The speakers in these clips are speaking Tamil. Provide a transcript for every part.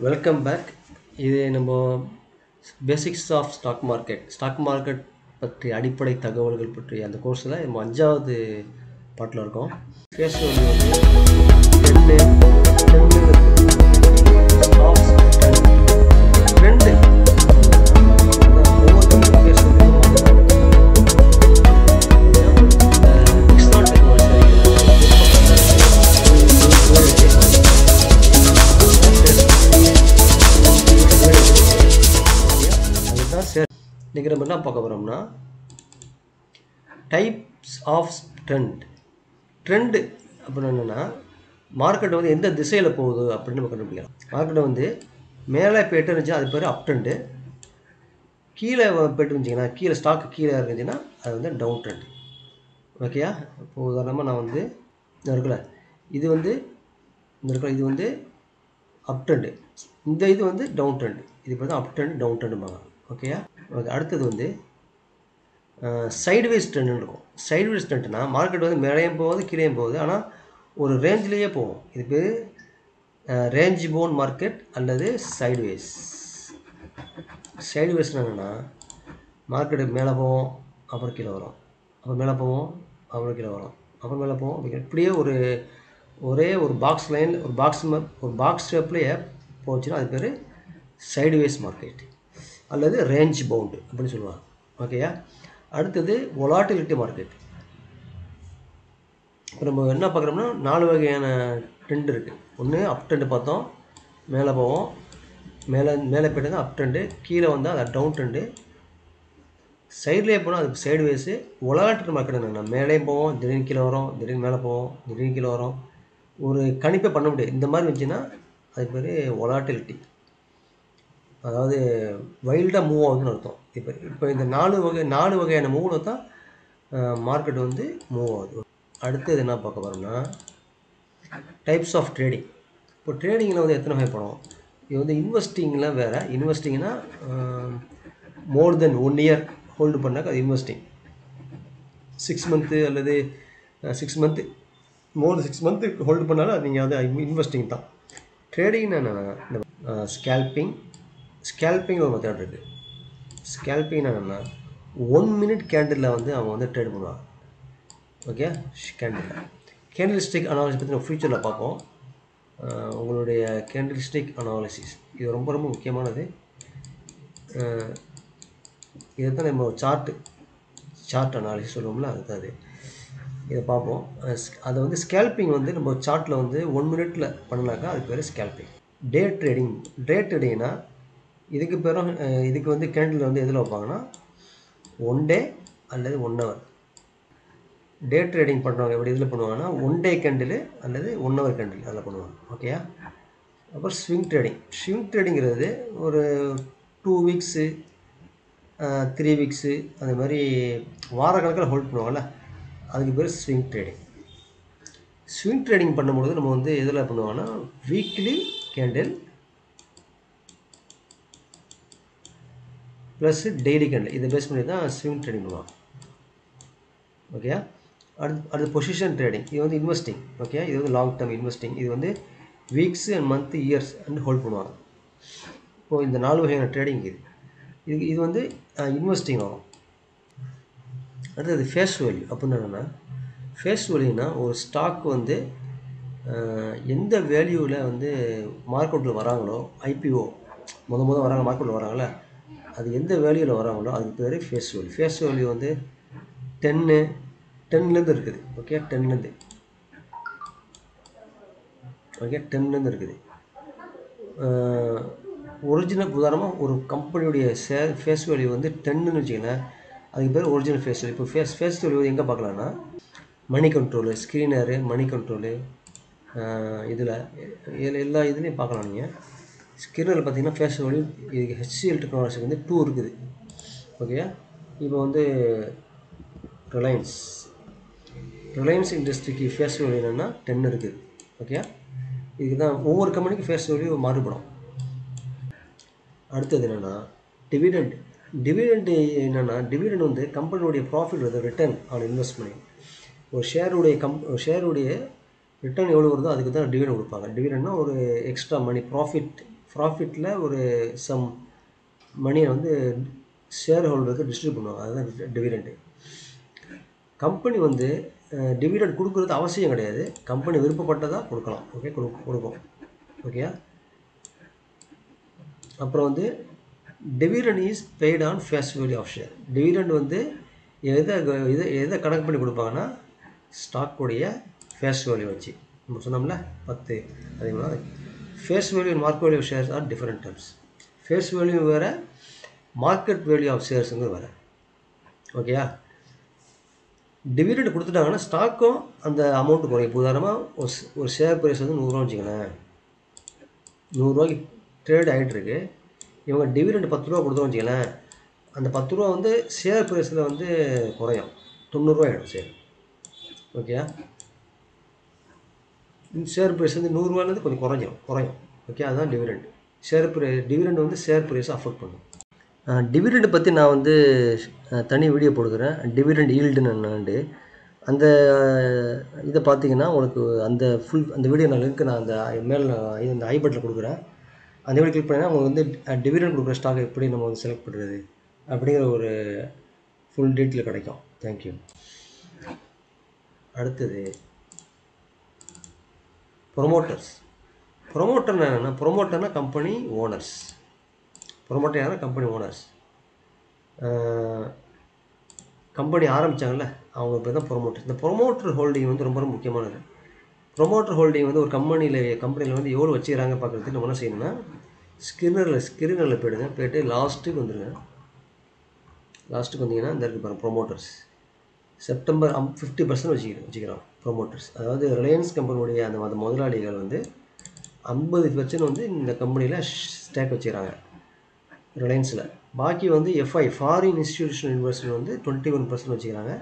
Welcome back. இது நம்ம பேசிக்ஸ் ஆஃப் ஸ்டாக் மார்க்கெட் பற்றி அடிப்படை தகவல்கள் பற்றி அந்த கோர்ஸில் நம்ம 5வது பாட்டில் இருக்கோம். ஃபேஸ் வேல்யூ வந்து 10 ஸ்டாக்ஸ் ட்ரெண்டு இன்றைக்கி நம்ம என்ன பார்க்க போகிறோம்னா டைப்ஸ் ஆஃப் ட்ரெண்டு அப்படின்னு என்னென்னா மார்க்கெட் வந்து எந்த திசையில் போகுது அப்படின்னு நம்ம கண்டுபிடிக்கலாம். மார்க்கெட்டை வந்து மேலே போய்ட்டு இருந்துச்சுன்னா அது பேர் அப் ட்ரெண்டு, கீழே போய்ட்டு இருந்துச்சிங்கன்னா கீழே ஸ்டாக்கு கீழே இருந்துச்சுன்னா அது வந்து டவுன் ட்ரெண்ட். ஓகேயா? இப்போ உதாரணமாக நான் வந்து இருக்குல்ல இது வந்து இது வந்து அப் ட்ரெண்டு, இந்த இது வந்து டவுன் ட்ரெண்டு. இது இப்போ தான் அப் ட்ரெண்ட் டவுன் ட்ரெண்டும்பாங்க. ஓகேயா? ஓகே. அடுத்தது வந்து சைட்வேஸ் ட்ரெண்டுன்னு இருக்கும். சைட்வேஸ் ட்ரெண்ட்னா மார்க்கெட் வந்து மேலேயும் போகுது கீழேயும் போகுது, ஆனால் ஒரு ரேஞ்சிலேயே போகும். இது பேர் ரேஞ்ச் பவுண்ட் மார்க்கெட் அல்லது சைட்வேஸ். சைட்வேஸ்னால் என்னென்னா மார்க்கெட்டு மேலே போவோம் அப்புறம் கீழே வரும், அப்புறம் மேலே போவோம் அப்புறம் கீழே வரும், அப்புறம் மேலே போவோம். இப்படியே ஒரே ஒரு பாக்ஸ் லைன் ஒரு பாக்ஸ் ஷேப்லேயே போச்சுன்னா அது பேர் சைட்வேஸ் மார்க்கெட் அல்லது ரேஞ்ச் பவுண்டு அப்படின்னு சொல்லுவாங்க. ஓகேயா? அடுத்தது வொலாட்டிலிட்டி மார்க்கெட். இப்போ நம்ம என்ன பார்க்குறோம்னா 4 வகையான ட்ரெண்ட் இருக்குது. ஒன்று அப் ட்ரெண்டு பார்த்தோம், மேலே போவோம், மேலே போய்ட்டு தான் அப் ட்ரெண்டு, கீழே வந்தால் அது டவுன் ட்ரெண்டு, சைட்லேயே போனால் அதுக்கு சைட்வேஸு. வொலாட்டிலிட்டி மார்க்கெட் என்னென்னா மேலேயும் போவோம், திடீர்னு கீழே வரும், திடீர்னு மேலே போவோம், திடீர்னு கீழே வரும், ஒரு கணிப்பை பண்ண முடியாது. இந்த மாதிரி இருந்துச்சுன்னா அது பேர் வொலாட்டிலிட்டி, அதாவது வைல்டாக மூவ் ஆகுதுன்னு அர்த்தம். இப்போ இந்த 4 வகையான மூவில் தான் மார்க்கெட் வந்து மூவ் ஆகுது. அடுத்தது என்ன பார்க்க போகிறோம்னா டைப்ஸ் ஆஃப் ட்ரேடிங். இப்போ ட்ரேடிங்கில் வந்து எத்தனை வகைப்படும்? இது வந்து இன்வெஸ்டிங்கில் வேறு. இன்வெஸ்டிங்னா மோர் தென் 1 இயர் ஹோல்டு பண்ணாக்க அது இன்வெஸ்டிங். 6 மந்த்து அல்லது 6 மந்த்து மோர் தென் 6 மந்த்து ஹோல்டு பண்ணாலும் அது நீங்கள் அது இன்வெஸ்டிங் தான். ட்ரேடிங்னா என்னென்னா ஸ்கேல்பிங் ஒரு மெத்தட் இருக்குது. ஸ்கேல்பிங்னா என்னென்னா 1 மினிட் கேண்டிலில் வந்து அவங்க வந்து ட்ரேட் பண்ணுவாங்க. ஓகே? கேண்டில் ஸ்டிக் அனாலிசிஸ் பற்றி நம்ம ஃபியூச்சரில் பார்ப்போம். உங்களுடைய கேண்டில் ஸ்டிக் அனாலிசிஸ் இது ரொம்ப ரொம்ப முக்கியமானது. இதை தான் நம்ம சார்ட் அனாலிசிஸ் சொல்லுவோம்ல, அதுதான் அது. இதை பார்ப்போம். அதை வந்து ஸ்கேல்பிங் வந்து நம்ம சார்ட்டில் வந்து 1 மினிட்டில் பண்ணினாக்கா அது பேர் ஸ்கேல்பிங். டே ட்ரேடிங்னா இதுக்கு வந்து கேண்டில் வந்து எதில் வைப்பாங்கன்னா 1 டே அல்லது 1 ஹவர். டே ட்ரேடிங் பண்ணுறவங்க எப்படி இதில் பண்ணுவாங்கன்னா 1 டே கேண்டில் அல்லது 1 ஹவர் கேண்டில் அதில் பண்ணுவாங்க. ஓகேயா? அப்புறம் ஸ்விங் ட்ரேடிங்கிறது ஒரு 2 வீக்ஸு 3 வீக்ஸு அந்த மாதிரி வார கணக்கில் ஹோல்ட் பண்ணுவாங்கள்ல, அதுக்கு பேர் ஸ்விங் ட்ரேடிங் பண்ணும்பொழுது நம்ம வந்து எதில் பண்ணுவாங்கன்னா weekly candle plus daily candle இதை பேஸ் பண்ணி தான் ஸ்விங் ட்ரேடிங் பண்ணுவாங்க. ஓகே? அடுத்து பொசிஷன் ட்ரேடிங். இது வந்து இன்வெஸ்டிங். ஓகே? இது வந்து லாங் டேர்ம் இன்வெஸ்டிங். இது வந்து weeks and month years and hold பண்ணுவாங்க. இப்போது இந்த 4 வகையான ட்ரேடிங் இது வந்து இன்வெஸ்டிங் ஆகும். அடுத்தது ஃபேஸ் வேல்யூ அப்படின்னு என்னென்னா ஃபேஸ் வேல்யூனா ஒரு ஸ்டாக் வந்து எந்த வேல்யூவில் வந்து மார்க்கெட்டில் வராங்களோ, ஐபிஓ முதல் வராங்க மார்க்கெட்டில் வராங்களே, அது எந்த வேல்யூவில் வராங்களோ அதுக்கு பேர் ஃபேஸ் வேல்யூ. ஃபேஸ் வேல்யூ வந்து 10லேருந்து இருக்குது. ஓகே? 10லேருந்து இருக்குது. ஒரிஜினல் உதாரணமாக ஒரு கம்பெனியுடைய ஃபேஸ் வேல்யூ வந்து 10ன்னு வச்சிங்கன்னா அதுக்கு பேர் ஒரிஜினல் ஃபேஸ் வேல்யூ. இப்போ ஃபேஸ் வேல்யூ எங்கே பார்க்கலான்னா மணி கண்ட்ரோலு, ஸ்க்ரீனரு, மணி கண்ட்ரோலு, இதில் எல்லா இதுலேயும் பார்க்கலாம். நீங்கள் ஸ்கிரீனில் பார்த்தீங்கன்னா ஃபேஸ் வேல்யூ இதுக்கு ஹெச்சிஎல் டெக்னாலஜிக்கு வந்து 2 இருக்குது. ஓகே? இப்போ வந்து ரிலையன்ஸ் இண்டஸ்ட்ரிக்கு ஃபேஸ் வேல்யூ என்னென்னா 10 இருக்குது. ஓகே? இதுக்கு தான் ஒவ்வொரு கம்பெனிக்கும் ஃபேஸ் வேல்யூ மாறுபடும். அடுத்தது என்னென்னா டிவிடெண்ட் என்னென்னா டிவிடெண்ட் வந்து கம்பெனியுடைய ப்ராஃபிட் வருது, ரிட்டர்ன் ஆன் இன்வெஸ்ட்மெண்ட். ஒரு ஷேருடைய ரிட்டர்ன் எவ்வளோ வருதோ அதுக்கு தான் டிவிடெண்ட் கொடுப்பாங்க. டிவிடெண்ட்னா ஒரு எக்ஸ்ட்ரா மணி ப்ராஃபிட் ப்ராஃபிட்டில் ஒரு சம் மணியை வந்து ஷேர் ஹோல்டருக்கு டிஸ்ட்ரிபியூட் பண்ணுவாங்க, அதுதான் டிவிடெண்டு. கம்பெனி வந்து டிவிடெண்ட் கொடுக்குறது அவசியம் கிடையாது, கம்பெனி விருப்பப்பட்டதாக கொடுக்கலாம். ஓகே, கொடுக்கும். ஓகே, அப்புறம் வந்து dividend is paid on face value of share. Dividend வந்து எதை கணக்கு பண்ணி கொடுப்பாங்கன்னா ஸ்டாக்குடைய ஃபேஸ் வேல்யூ வச்சு. நம்ம சொன்னோம்ல 10, அதே மாதிரி face value and market value of shares are different terms. Face value வேறு, மார்க்கெட் வேல்யூ ஆஃப் ஷேர்ஸுங்கிறது வேறு. ஓகேயா, டிவிடெண்ட் கொடுத்துட்டாங்கன்னா ஸ்டாக்கும் அந்த அமௌண்ட்டு குறையும். இப்போ உதாரணமாக ஒரு ஷேர் ப்ரைஸ் வந்து 100 ரூபா வச்சுக்கோங்களேன், 100 ரூபாய்க்கு ட்ரேட் ஆகிட்டுருக்கு. இவங்க டிவிடெண்ட் 10 ரூபா கொடுத்தோம் வச்சுக்கலேன், அந்த 10 ரூபா வந்து ஷேர் ப்ரைஸில் வந்து குறையும், 90 ரூபா ஆகிடும் ஷேர். ஓகே, ஷேர் ப்ரைஸ் வந்து 100 ரூபாயிலேருந்து கொஞ்சம் குறையும். ஓகே, அதுதான் டிவிடெண்ட். டிவிடெண்ட் வந்து ஷேர் ப்ரைஸை அஃபெக்ட் பண்ணும். டிவிடெண்ட் பற்றி நான் வந்து தனி வீடியோ போடுக்கிறேன், டிவிடெண்ட் ஈல்டுன்னு என்னான்ட்டு. அந்த இதை பார்த்தீங்கன்னா உங்களுக்கு அந்த வீடியோ நான் லிங்க் நான் அந்த மேலே இந்த ஐ பட்டனில் கொடுக்குறேன். அந்த வீடியோ கிளிக் பண்ணிங்கன்னா உங்களுக்கு வந்து டிவிடெண்ட் கொடுக்குற ஸ்டாக் எப்படி நம்ம வந்து செலக்ட் பண்ணுறது அப்படிங்கிற ஒரு ஃபுல் டீட்டெயில் கிடைக்கும். தேங்க்யூ. அடுத்தது ப்ரொமோட்டர்ஸ். ப்ரொமோட்டர்னா என்னென்னா, ப்ரொமோட்டர்னால் கம்பெனி ஓனர்ஸ். ப்ரொமோட்டர் யாரும் கம்பெனி ஓனர்ஸ். கம்பெனி ஆரம்பித்தாங்கல்ல, அவங்க பேர் தான் ப்ரொமோட்டர். இந்த ப்ரொமோட்டர் ஹோல்டிங் வந்து ரொம்ப ரொம்ப முக்கியமானது. ப்ரொமோட்டர் ஹோல்டிங் வந்து ஒரு கம்பெனியில் வந்து எவ்வளோ வச்சுக்கிறாங்க பார்க்குறதுக்கு நம்ம என்ன செய்யணும்னா, ஸ்கிரினரில் போய்ட்டு லாஸ்ட்டுக்கு வந்துடுங்க. லாஸ்ட்டுக்கு வந்தீங்கன்னா இந்த இருக்குது பாருங்கள், ப்ரொமோட்டர்ஸ். செப்டம்பர் 50% வச்சுக்கிறோம் ப்ரொமோட்டர்ஸ். அதாவது ரிலையன்ஸ் கம்பெனியுடைய அந்த முதலாளிகள் வந்து 50% வந்து இந்த கம்பெனியில் ஸ்டேக் வச்சுக்கிறாங்க ரிலையன்ஸில். பாக்கி வந்து எஃப்ஐ ஃபாரின் இன்ஸ்டிடியூஷனல் இன்வெஸ்டர் வந்து 21% வச்சுக்கிறாங்க.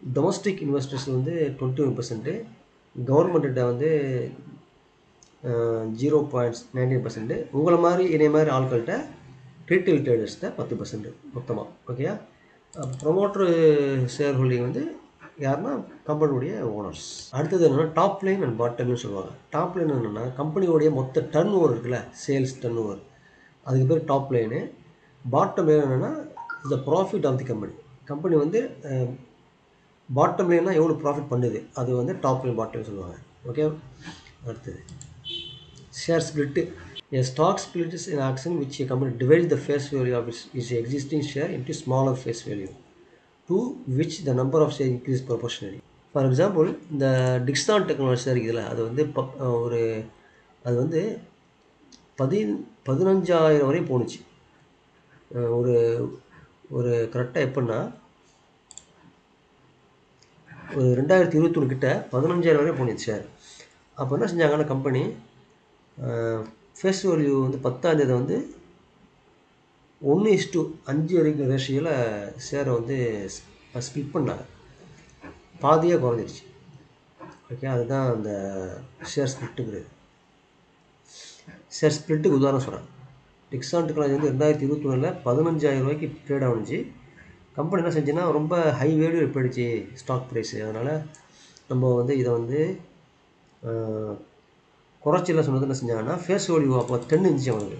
டொமஸ்டிக் இன்வெஸ்டர்ஸ் வந்து 21%, கவர்மெண்ட்டிட்ட வந்து 0.19%, உங்களை மாதிரி இதே மாதிரி ஆட்கள்கிட்ட ரீட்டைல் ட்ரேடர்ஸ்கிட்ட 10% மொத்தமாக. ஓகேயா, ப்ரொமோட்டர் ஷேர் ஹோல்டிங் வந்து யாருன்னா கம்பெனியுடைய ஓனர்ஸ். அடுத்தது என்னென்னா டாப் லைன் அண்ட் பாட்டம் சொல்லுவாங்க. டாப் லைன் என்னென்னா கம்பெனியோடைய மொத்த டர்ன் ஓவர் இருக்குல்ல, சேல்ஸ் டர்ன் ஓவர், அதுக்கு பேர் டாப் லைனு. பாட்டம் லைன் என்னென்னா த ப்ராஃபிட் ஆஃப் தி கம்பெனி வந்து பாட்டம் லைன்னா எவ்வளோ ப்ராஃபிட் பண்ணுது, அது வந்து டாப் லைன் பாட்டம் சொல்லுவாங்க. ஓகே, அடுத்தது share split. A stock split is an action which a company divides the face value of its existing share into smaller face value, to which the number of shares increase proportionally. For example, இந்த டிக்ஸான் டெக்னாலஜி இருக்குதுல்ல, அது வந்து அது வந்து 15,000 வரையும் போணுச்சு. ஒரு கரெக்டாக எப்படின்னா ஒரு 2021 கிட்ட 15,000 வரையும் போணுச்சு ஷேர். அப்போ என்ன செஞ்சாங்கன்னா கம்பெனி ஃபேஸ் வேல்யூ வந்து 10ஆம் வந்து 1:5 வரைக்கும் ரேஷியோவில் ஷேரை வந்து ஸ்பிளிட் பண்ணாங்க, பாதியாக குறைஞ்சிருச்சு. ஓகே, அதுதான் அந்த ஷேர் ஸ்பிளிட்டுங்கிறது. ஷேர் ஸ்பிளிட்டுக்கு உதாரணம் சொல்கிறேன். டிக்ஸான் டெக்னாலஜி வந்து 2021 15,000 ரூபாய்க்கு ட்ரேட் ஆகிடுச்சு. கம்பெனி என்ன செஞ்சுன்னா ரொம்ப ஹை வேல்யூ போயிடுச்சு ஸ்டாக் ப்ரைஸு. அதனால் நம்ம வந்து இதை வந்து குறைச்சிலாம் சொன்னது என்ன செஞ்சாங்கன்னா, ஃபேஸ் வேல்யூ அப்போ 10 இருந்துச்சு அவனுக்கு.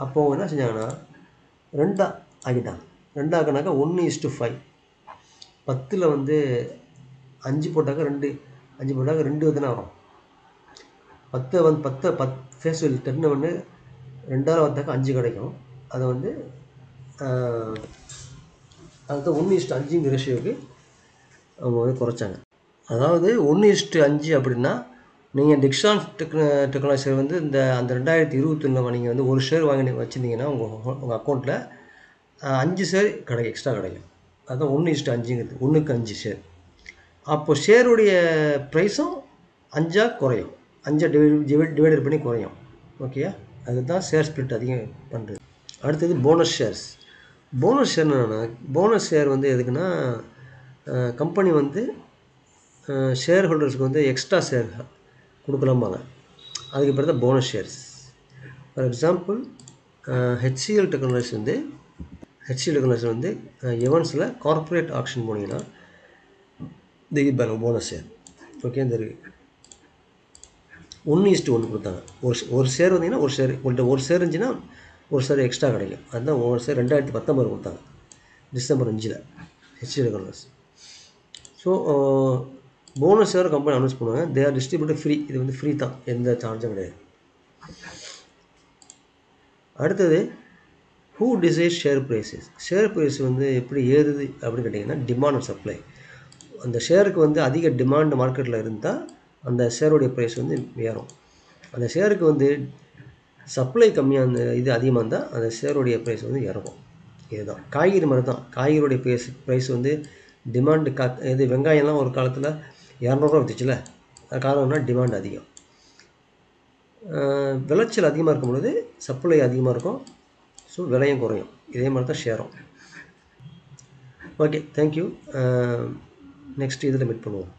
அப்போது என்ன செஞ்சாங்கன்னா 2 ஆக்கிட்டாங்க. 2 ஆக்கினாக்கா 1:5. 10 வந்து 5 போட்டாக்கா 5 போட்டாக்கா 2 தானே வரும். 10 ஃபேஸ் வேல்யூ 10 வந்து 2ஆல் வந்தாக்கா 5 கிடைக்கும். அதை வந்து அதுதான் 1:5 ரேஷியோவுக்கு அவங்க வந்து குறைச்சாங்க. அதாவது 1:5 அப்படின்னா நீங்கள் டிக்ஸான் டெக்னாலஜி வந்து அந்த 2021 நீங்கள் வந்து ஒரு ஷேர் வாங்கி வச்சுருந்தீங்கன்னா உங்கள் அக்கௌண்ட்டில் 5 ஷேர் எக்ஸ்ட்ரா கிடைக்கும். அதுதான் 1:5ங்கிறது, 1க்கு 5 ஷேர். அப்போ ஷேருடைய ப்ரைஸும் 5ஆக குறையும், 5 டிவைடட் பண்ணி குறையும். ஓகே, அதுதான் ஷேர் ஸ்பிளிட் அதிகம் பண்ணுறது. அடுத்தது போனஸ் ஷேர்ஸ். போனஸ் ஷேர் என்னென்னா, போனஸ் ஷேர் வந்து எதுக்குன்னா கம்பெனி வந்து ஷேர் ஹோல்டர்ஸுக்கு வந்து எக்ஸ்ட்ரா ஷேர் கொடுக்கலாமாங்க, அதுக்கு பேர் தான் bonus shares. For example HCL technology வந்து எவன்ஸில் கார்ப்பரேட் ஆக்ஷன் போனீங்கன்னா இது பாருங்க போனஸ் ஷேர். ஓகே, இந்த இருக்குது. 1:1 கொடுத்தாங்க. ஒரு ஷேர் வந்தீங்கன்னா ஒரு ஷேர் உங்கள்கிட்ட ஒரு ஷேர் இருந்துச்சுன்னா ஒரு ஷேர் எக்ஸ்ட்ரா கிடைக்கும். அதுதான் ஒரு ஷேர் 2019 கொடுத்தாங்க December 5 HD colours. So bonus share company announce பண்ணுவாங்க. They are distributed free. இது வந்து ஃப்ரீ தான், எந்த சார்ஜும் கிடையாது. அடுத்தது who decide share prices. Share price வந்து எப்படி ஏறுது அப்படின்னு கேட்டிங்கன்னா டிமாண்ட் அண்ட் சப்ளை. அந்த ஷேருக்கு வந்து அதிக டிமாண்ட் மார்க்கெட்டில் இருந்தால் அந்த ஷேருடைய ப்ரைஸ் வந்து ஏறும். அந்த ஷேருக்கு வந்து சப்ளை கம்மியாக இது அதிகமாக இருந்தால் அந்த ஷேருடைய ப்ரைஸ் வந்து இறங்கும். இதுதான் காய்கறி மாதிரி தான். காய்கறியுடைய ப்ரைஸ் வந்து டிமாண்டு இது வெங்காயம்லாம் ஒரு காலத்தில் 200 விற்றுச்சுல, காரணம்னா டிமாண்ட் அதிகம். விளைச்சல் அதிகமாக இருக்கும் பொழுது சப்ளை அதிகமாக இருக்கும், ஸோ விலையும் குறையும். இதே மாதிரி தான் ஷேரும். Okay, thank you. நெக்ஸ்ட் இதில் மீட் பண்ணுவோம்.